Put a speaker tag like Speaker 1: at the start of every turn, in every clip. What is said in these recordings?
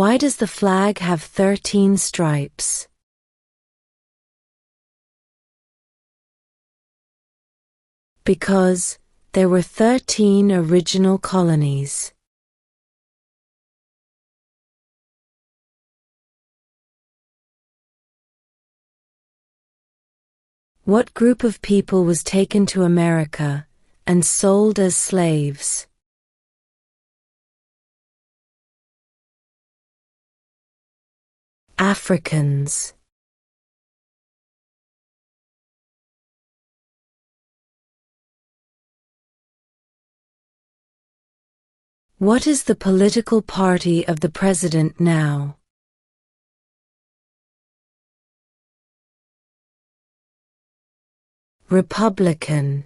Speaker 1: Why does the flag have 13 stripes? Because there were 13 original colonies. What group of people was taken to America and sold as slaves? Africans. What is the political party of the president now? Republican.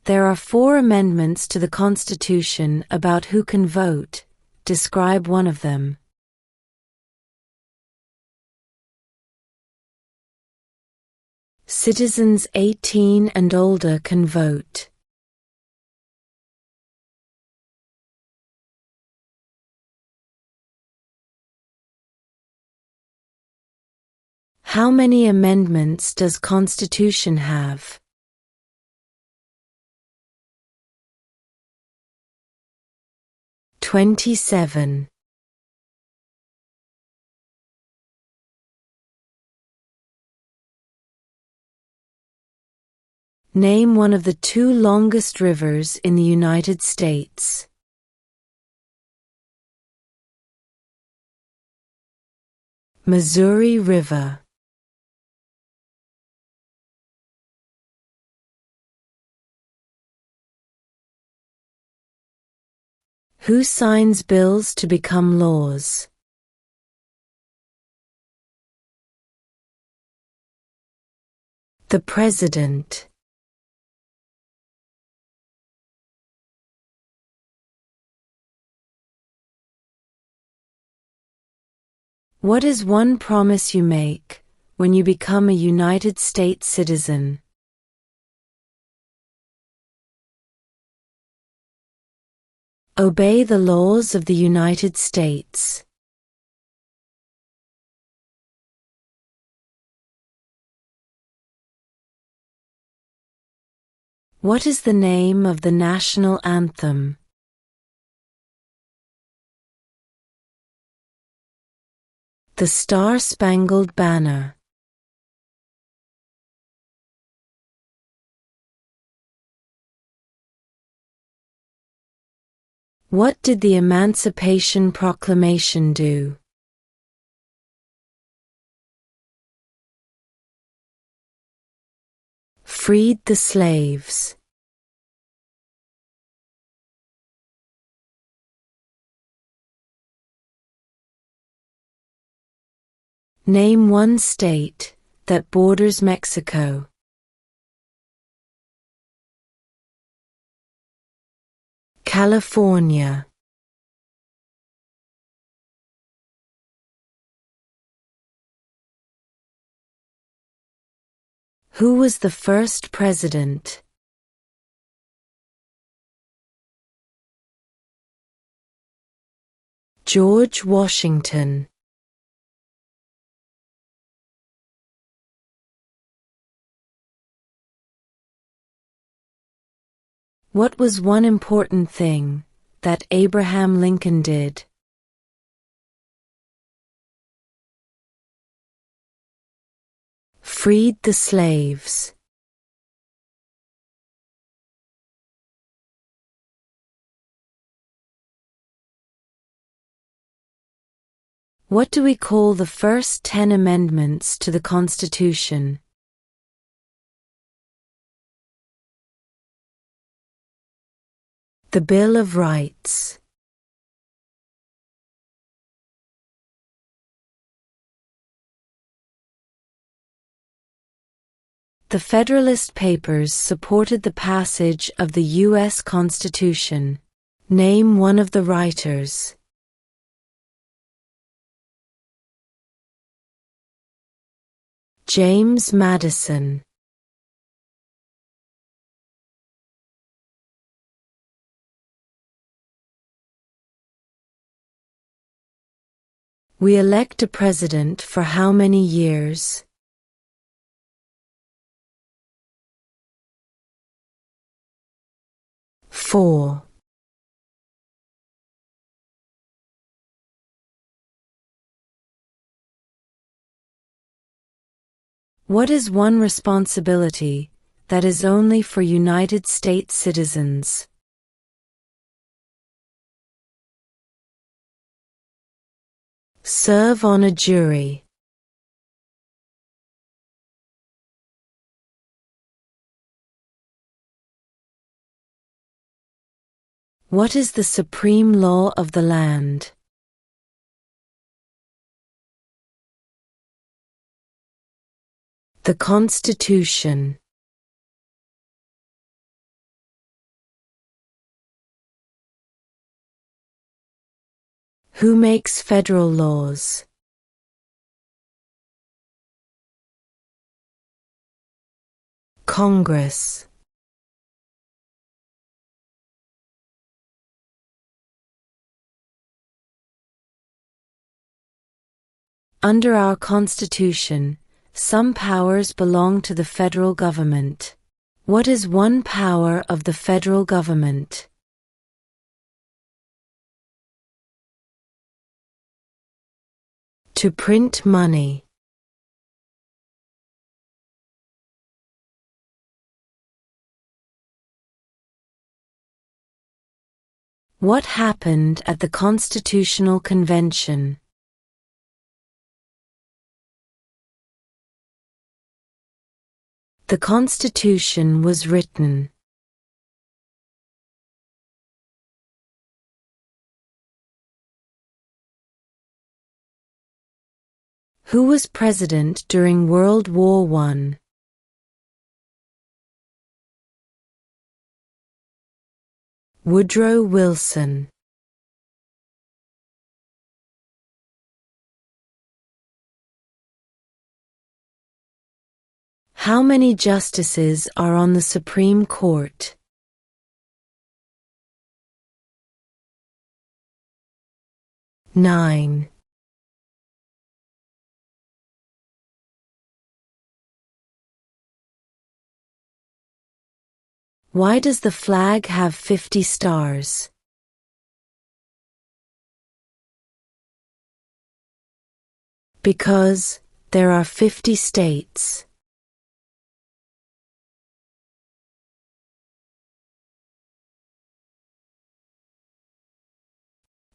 Speaker 1: There are 4 amendments to the Constitution about who can vote. Describe one of them. Citizens 18 and older can vote. How many amendments does Constitution have? "27". Name one of the 2 longest rivers in the United States. Missouri River. Who signs bills to become laws? The President. What is one promise you make when you become a United States citizen? Obey the laws of the United States. What is the name of the national anthem? The Star-Spangled Banner. What did the Emancipation Proclamation do? Freed the slaves. Name one state that borders Mexico. California. Who was the first president? George Washington. What was one important thing that Abraham Lincoln did? Freed the slaves. What do we call the first 10 amendments to the Constitution? The Bill of Rights. The Federalist Papers supported the passage of the U.S. Constitution. Name one of the writers. James Madison. We elect a president for how many years? Four. What is one responsibility that is only for United States citizens? Serve on a jury. What is the supreme law of the land? The Constitution. Who makes federal laws? Congress. Under our Constitution, some powers belong to the federal government. What is one power of the federal government? To print money. What happened at the Constitutional Convention? The Constitution was written. Who was president during World War I? Woodrow Wilson. How many justices are on the Supreme Court? 9. Why does the flag have 50 stars? Because there are 50 states.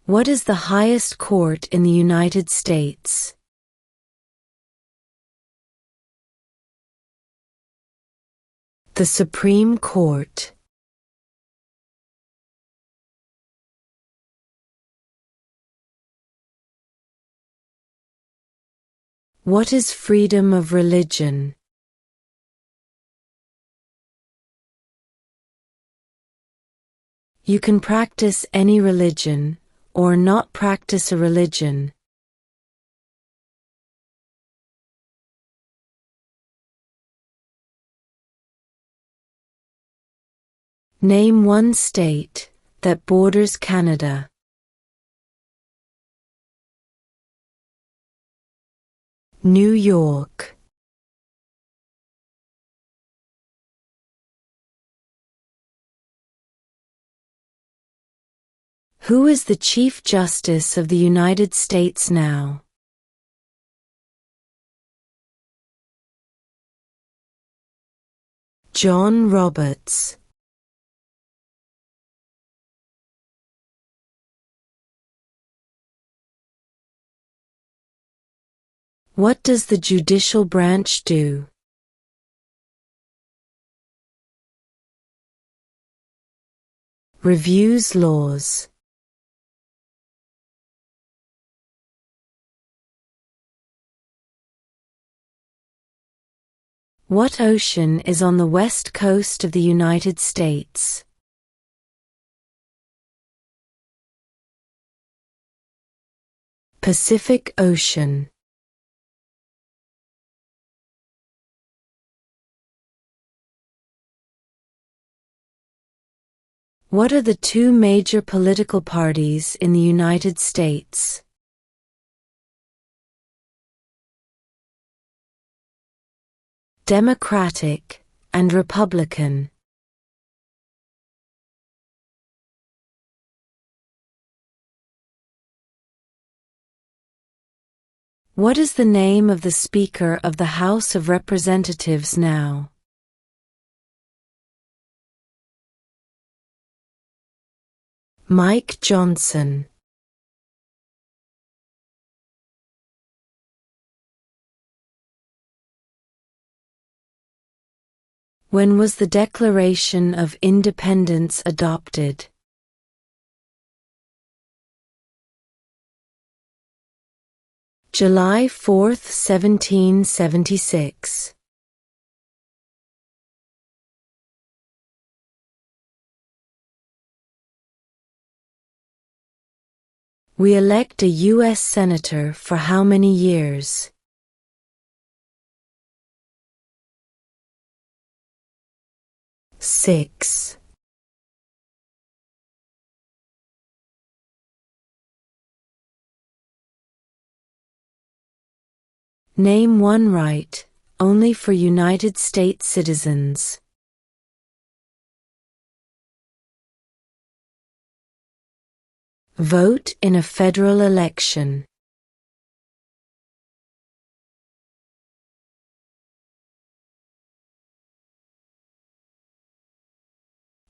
Speaker 1: What is the highest court in the United States? The Supreme Court. What is freedom of religion? You can practice any religion, or not practice a religion. Name one state that borders Canada. New York. Who is the Chief Justice of the United States now? John Roberts. What does the judicial branch do? Reviews laws. What ocean is on the west coast of the United States? Pacific Ocean. What are the two major political parties in the United States? Democratic, and Republican. What is the name of the Speaker of the House of Representatives now? Mike Johnson. When was the Declaration of Independence adopted? July 4, 1776. We elect a U.S. Senator for how many years? Six. Name one right, only for United States citizens. Vote in a federal election.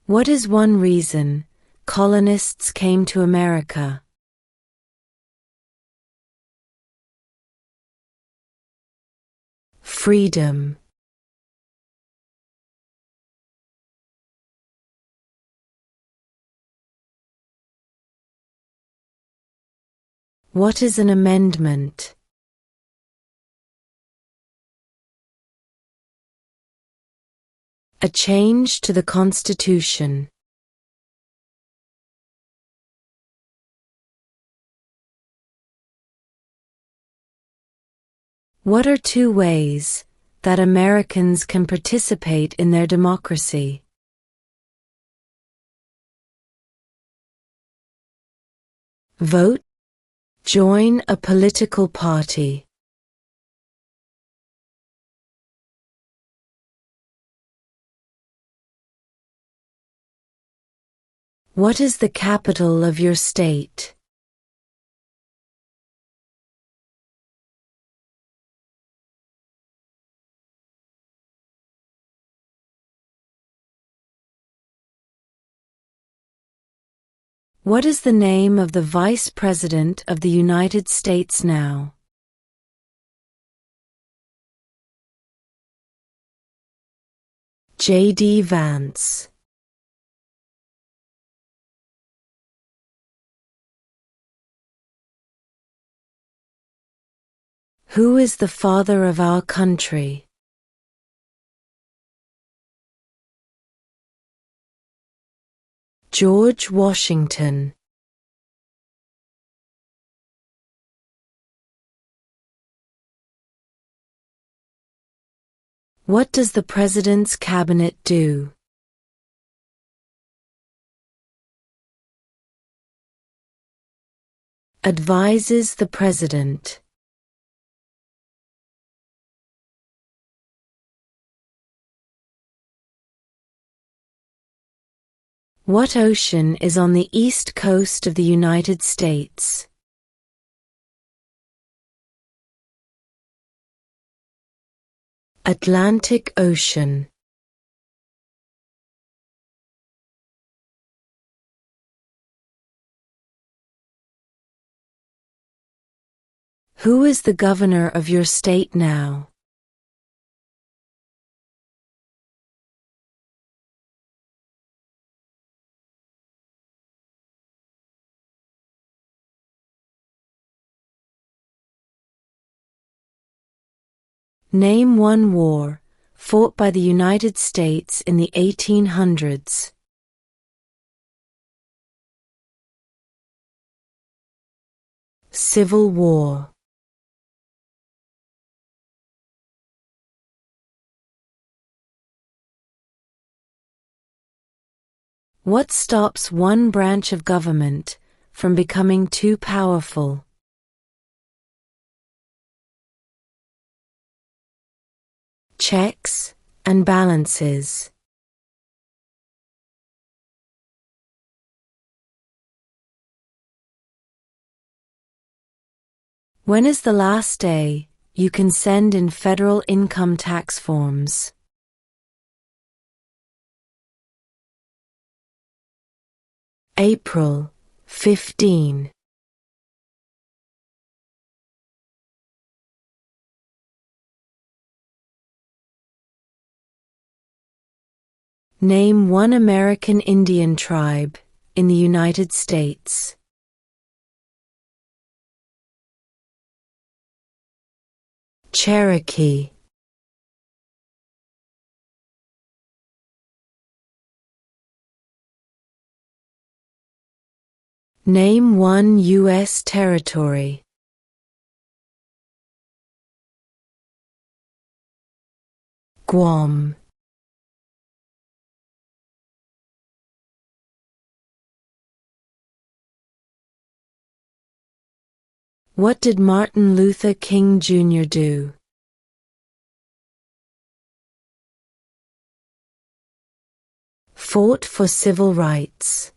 Speaker 1: What is one reason colonists came to America? Freedom. What is an amendment? A change to the Constitution. What are two ways that Americans can participate in their democracy? Vote. Join a political party. What is the capital of your state? What is the name of the Vice President of the United States now? J.D. Vance. Who is the father of our country? George Washington. What does the President's Cabinet do? Advises the President. What ocean is on the east coast of the United States? Atlantic Ocean. Who is the governor of your state now? Name one war fought by the United States in the 1800s. Civil War. What stops one branch of government from becoming too powerful? checks, and balances. When is the last day you can send in federal income tax forms? April 15. Name one American Indian tribe in the United States. Cherokee. Name one U.S. territory. Guam. What did Martin Luther King Jr. do? Fought for civil rights.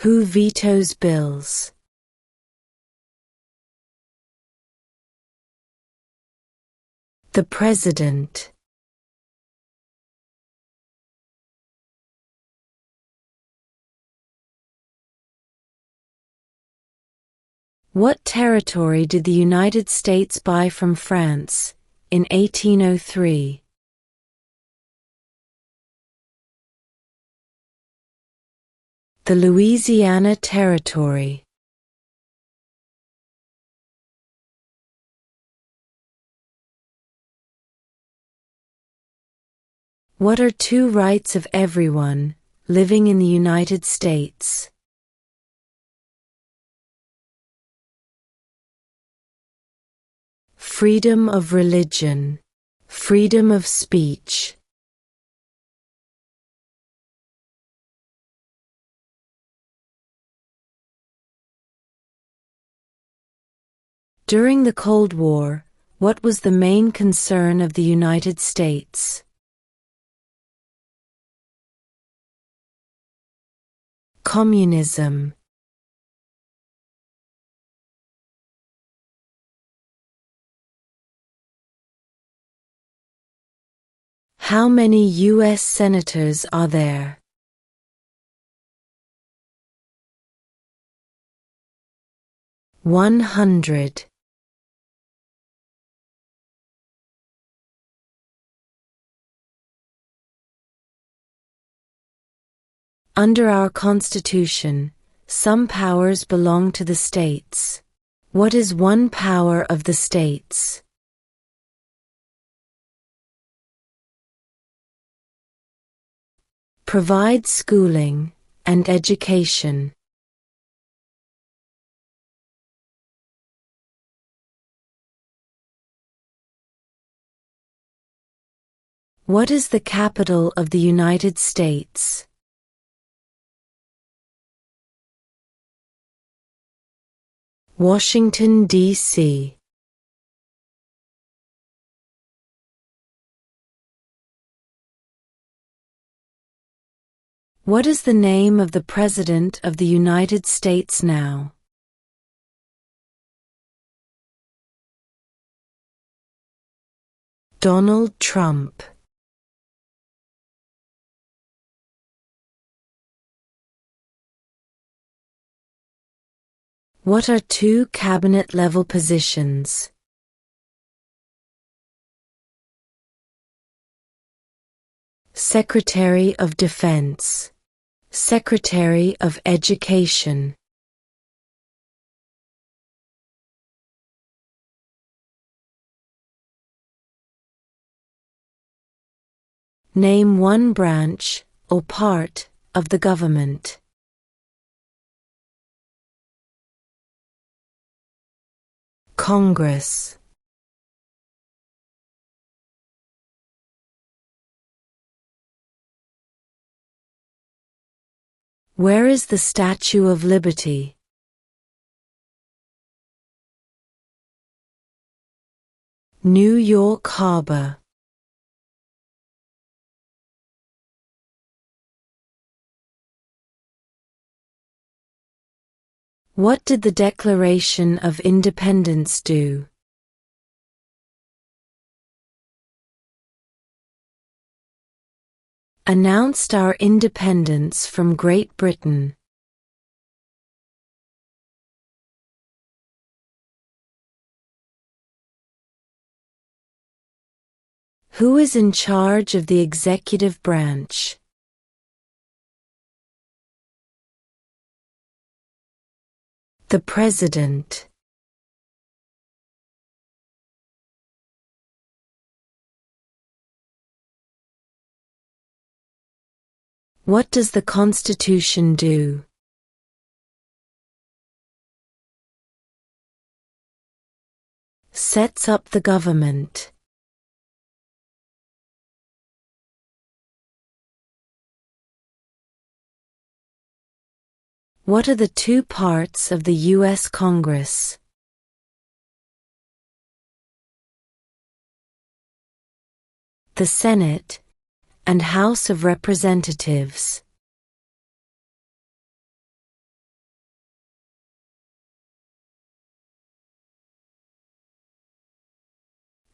Speaker 1: Who vetoes bills? The President. What territory did the United States buy from France in 1803? The Louisiana Territory. What are two rights of everyone living in the United States? Freedom of religion, freedom of speech. During the Cold War, what was the main concern of the United States? Communism. How many U.S. senators are there? 100. Under our Constitution, some powers belong to the states. What is one power of the states? Provide schooling and education. What is the capital of the United States? Washington, D.C. What is the name of the President of the United States now? Donald Trump. What are two cabinet-level positions? Secretary of Defense, Secretary of Education. Name one branch or part of the government. Congress. Where is the Statue of Liberty? New York Harbor. What did the Declaration of Independence do? Announced our independence from Great Britain. Who is in charge of the executive branch? The President. What does the Constitution do? Sets up the government. What are the two parts of the U.S. Congress? The Senate and House of Representatives.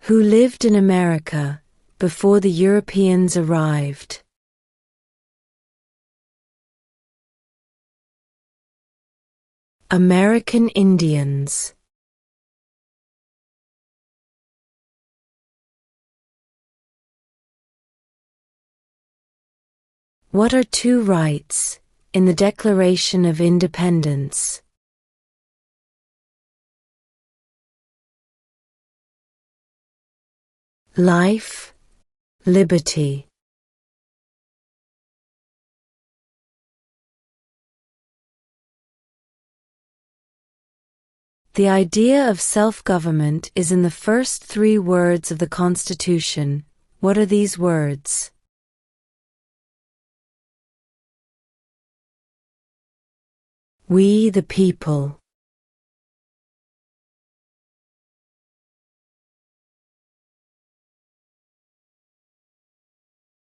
Speaker 1: Who lived in America before the Europeans arrived? American Indians. What are two rights in the Declaration of Independence? Life, liberty. The idea of self-government is in the first three words of the Constitution. What are these words? We the people.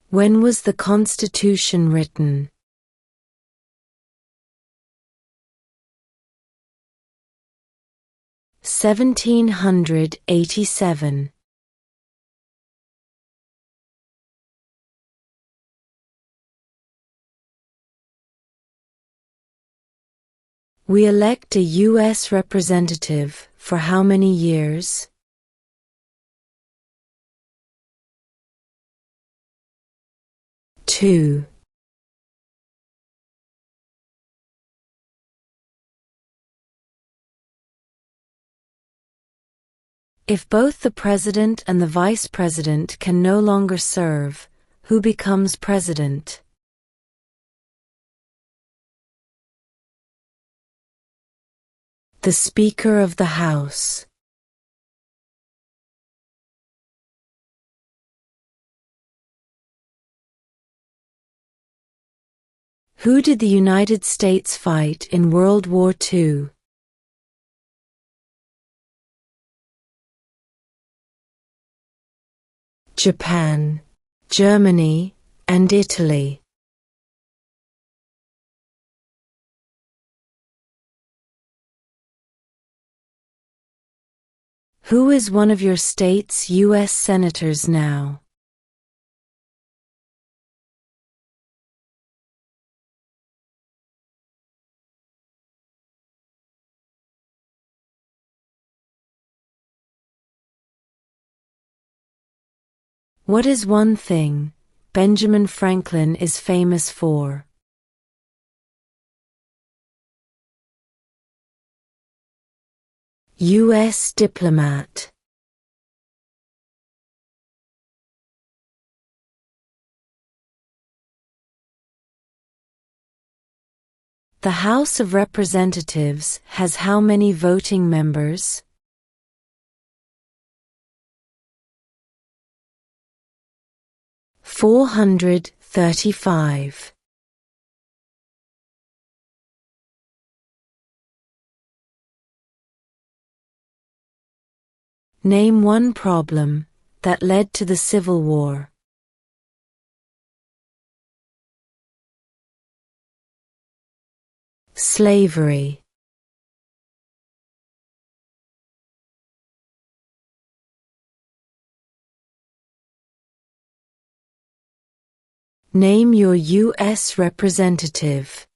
Speaker 1: When was the Constitution written? (1787). We elect a U.S. representative for how many years? Two. If both the president and the vice president can no longer serve, who becomes president? The Speaker of the House. Who did the United States fight in World War II? Japan, Germany, and Italy. Who is one of your state's U.S. senators now? What is one thing Benjamin Franklin is famous for? U.S. diplomat. The House of Representatives has how many voting members? 435. Name one problem that led to the Civil War. Slavery. Name your U.S. representative.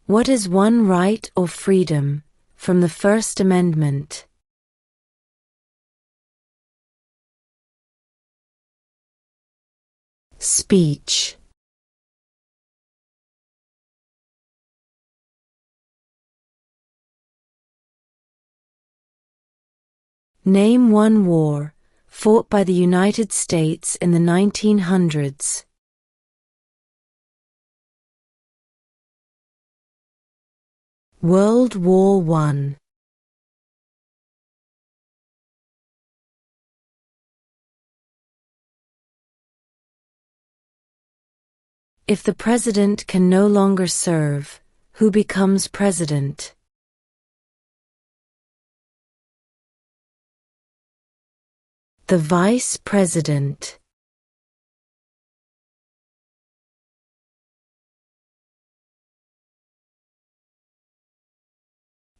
Speaker 1: What is one right or freedom from the First Amendment? Speech. Name one war fought by the United States in the 1900s. World War I. If the president can no longer serve, who becomes president? The vice president.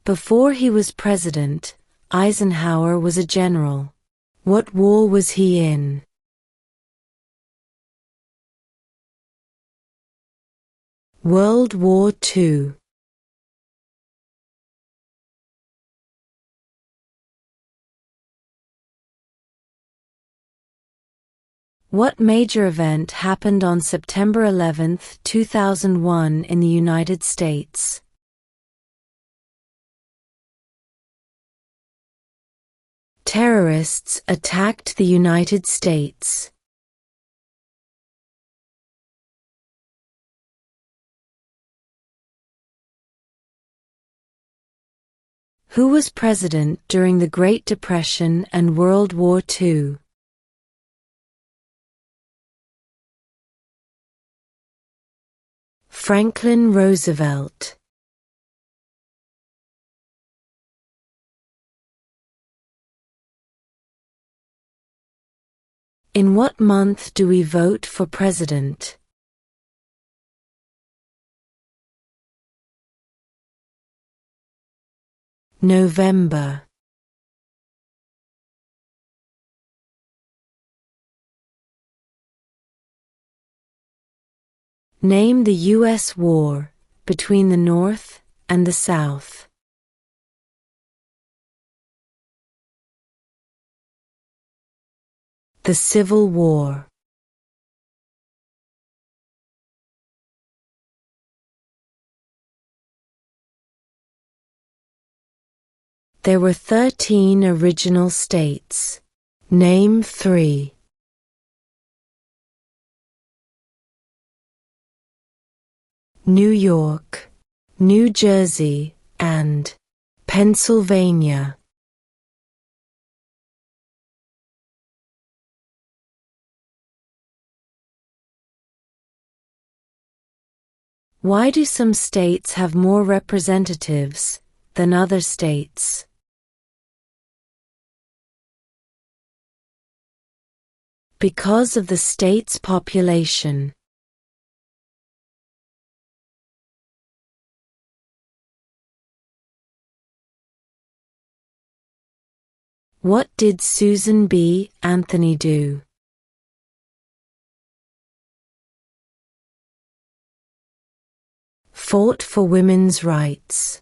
Speaker 1: Before he was president, Eisenhower was a general. What war was he in? World War II. What major event happened on September 11, 2001 in the United States? Terrorists attacked the United States. Who was president during the Great Depression and World War II? Franklin Roosevelt. In what month do we vote for president? November. Name the U.S. war between the North and the South. The Civil War. There were 13 original states. Name 3. New York, New Jersey, and Pennsylvania. Why do some states have more representatives than other states? Because of the state's population. What did Susan B. Anthony do? Fought for women's rights.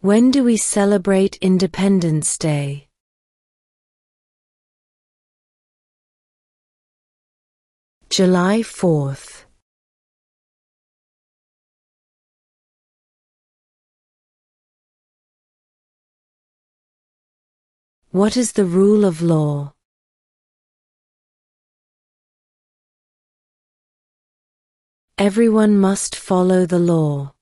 Speaker 1: When do we celebrate Independence Day? July 4th. What is the rule of law? Everyone must follow the law.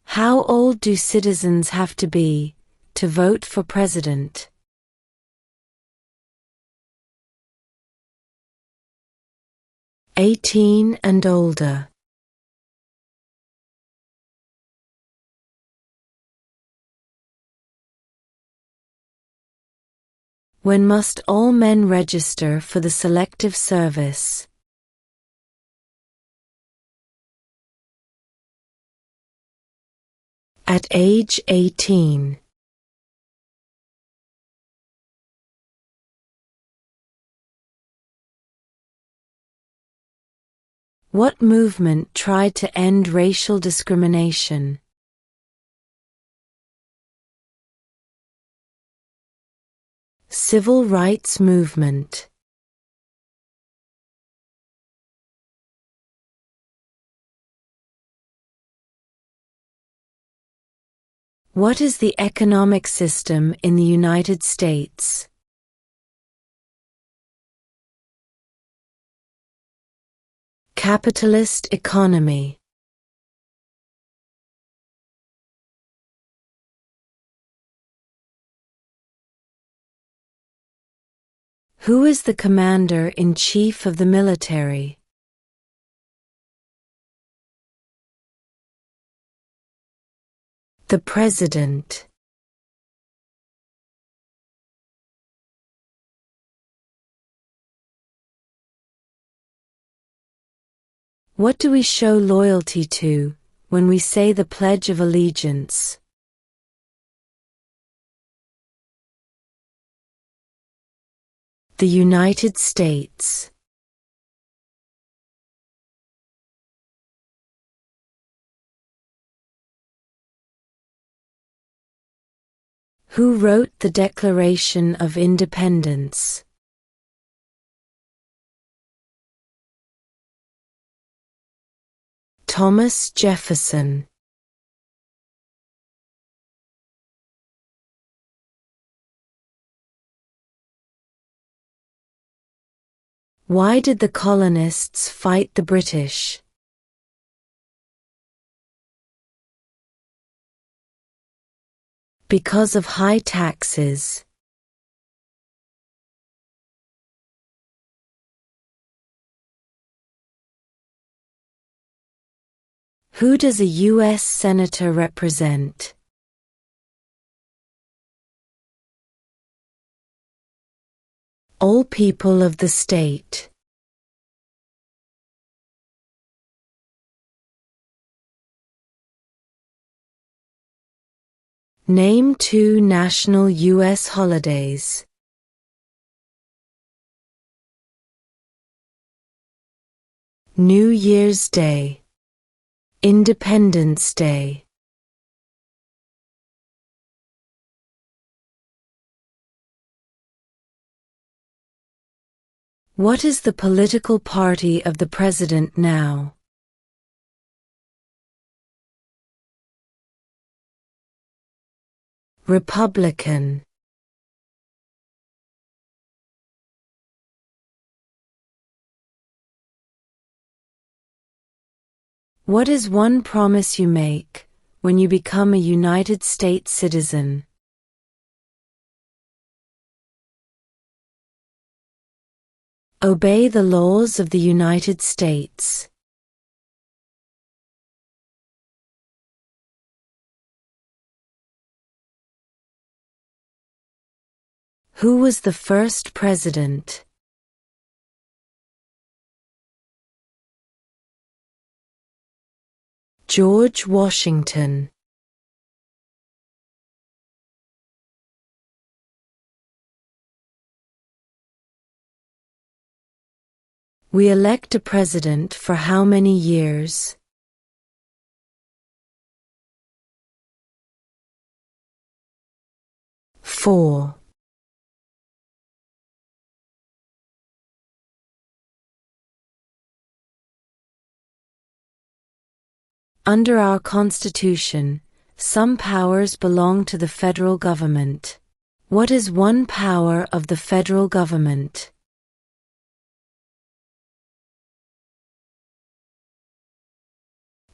Speaker 1: How old do citizens have to be to vote for president? 18 and older. When must all men register for the Selective Service? At age 18. What movement tried to end racial discrimination? Civil rights movement. What is the economic system in the United States? Capitalist economy. Who is the commander-in-chief of the military? The President. What do we show loyalty to when we say the Pledge of Allegiance? The United States. Who wrote the Declaration of Independence? Thomas Jefferson. Why did the colonists fight the British? Because of high taxes. Who does a U.S. Senator represent? All people of the state. Name 2 national U.S. holidays. New Year's Day. Independence Day. What is the political party of the president now? Republican. What is one promise you make when you become a United States citizen? Obey the laws of the United States. Who was the first president? George Washington. We elect a president for how many years? Four. Under our Constitution, some powers belong to the federal government. What is one power of the federal government?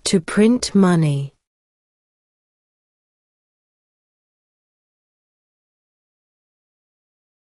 Speaker 1: To print money.